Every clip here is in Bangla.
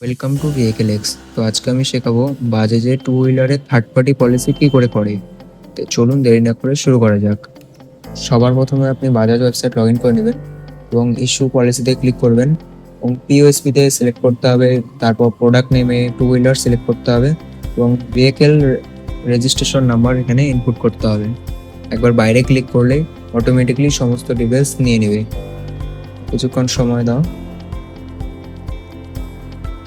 Welcome to VehicleX। তো আজকে আমি শেখাবো বাজাজের টু হুইলারের থার্ড পার্টি পলিসি কী করে করে। তো চলুন দেরি না করে শুরু করা যাক। সবার প্রথমে আপনি বাজাজ ওয়েবসাইট লগ ইন করে নেবেন এবং ইস্যু পলিসিতে ক্লিক করবেন এবং পিওএসপিতে সিলেক্ট করতে হবে। তারপর প্রোডাক্ট নেমে টু হুইলার সিলেক্ট করতে হবে এবং ভেহিকেল রেজিস্ট্রেশন নাম্বার এখানে ইনপুট করতে হবে। একবার বাইরে ক্লিক করলেই অটোমেটিকলি সমস্ত ডিটেলস নিয়ে নেবে। কিছুক্ষণ সময় দাও।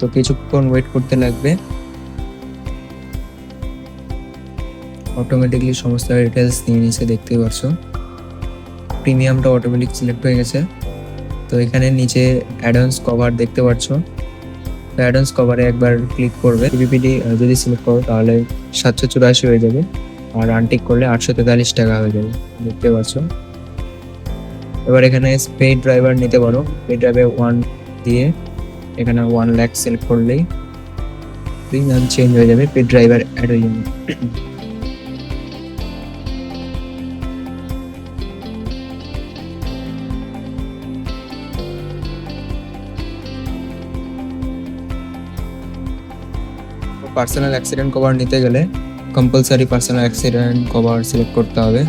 তো কিছুক্ষণ ওয়েট করতে লাগবে। অটোমেটিকলি সমস্ত ডিটেলস নিয়ে নিচে দেখতেই পাচ্ছ। প্রিমিয়ামটা অটোমেটিক সিলেক্ট হয়ে গেছে। তো এখানে নিচে অ্যাডভান্স কভার দেখতে পাচ্ছ। তো অ্যাডভান্স কভারে একবার ক্লিক করবে। পিপিপিডি যদি সিলেক্ট করো তাহলে 784 হয়ে যাবে, আর আনটিক করলে 843 টাকা হয়ে যাবে, দেখতে পাচ্ছ। এবার এখানে পেইড ড্রাইভার নিতে পারো। পেইড ড্রাইভার 1 দিয়ে এখানে 1 লাখ সিলেক্ট করলেই প্রিমিয়াম চেঞ্জ হয়ে যাবে, পেইড ড্রাইভার অ্যাড হয়ে যাবে। পার্সোনাল অ্যাক্সিডেন্ট কভার নিতে গেলে compulsory personal accident cover select করতে হবে,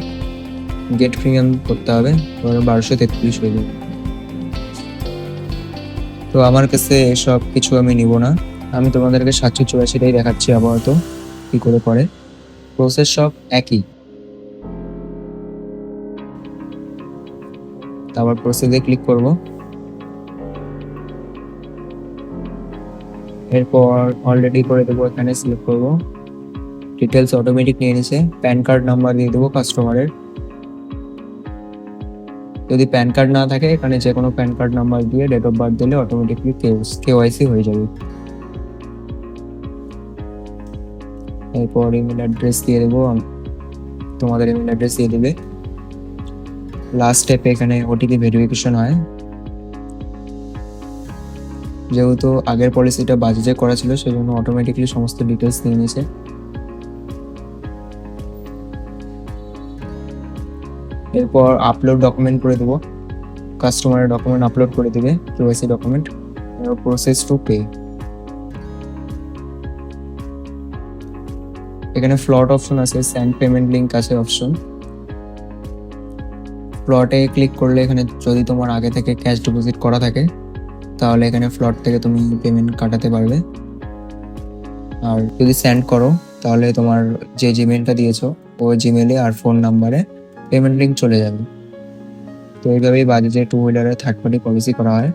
গেট প্রিমিয়াম করতে হবে, 1233 হয়ে যাবে। তো আমার কাছে এসব কিছু আমি নিব না, আমি তোমাদেরকে 784টাই দেখাচ্ছি আপাতত কী করে করে। প্রসেস সব একই। তারপর প্রসেসে ক্লিক করব। এরপর অলরেডি করে দেবো, এখানে সিলেক্ট করব। ডিটেলস অটোমেটিক নিয়ে নিছে। প্যান কার্ড নাম্বার দিয়ে দেবো কাস্টমারের। যদি প্যান কার্ড না থাকে এখানে যে কোনো প্যান কার্ড নাম্বার দিয়ে ডেট অফ বার্থ দিলে অটোমেটিকলি কেওয়াইসি হয়ে যাবে। এরপর ইমেল অ্যাড্রেস দিয়ে দেবো, তোমাদের ইমেল অ্যাড্রেস দিয়ে দেবে। লাস্ট স্টেপে এখানে ওটিপি ভেরিফিকেশন হয়। যেহেতু আগের পলিসিটা বাজাজে করা ছিল সেজন্য অটোমেটিকলি সমস্ত ডিটেলস নিয়ে নিয়েছে। এরপর আপলোড ডকুমেন্ট করে দেবো, কাস্টমারের ডকুমেন্ট আপলোড করে দেবে, KYC document. Process to pay. এখানে ফ্লট অপশন আছে, সেন্ড পেমেন্ট লিঙ্ক আছে অপশন। ফ্লটে ক্লিক করলে এখানে যদি তোমার আগে থেকে ক্যাশ ডিপোজিট করা থাকে তাহলে এখানে ফ্লট থেকে তুমি পেমেন্ট কাটাতে পারবে। আর যদি সেন্ড করো তাহলে তোমার যে জিমেলটা দিয়েছো ওই জিমেলে আর ফোন নাম্বারে পেমেন্ট লিঙ্ক চলে যাবে। তো এইভাবেই বাজাজে টু হুইলারের থার্ড পার্টি পলিসি করা হয়।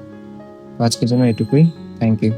আজকের জন্য এটুকুই। Thank you.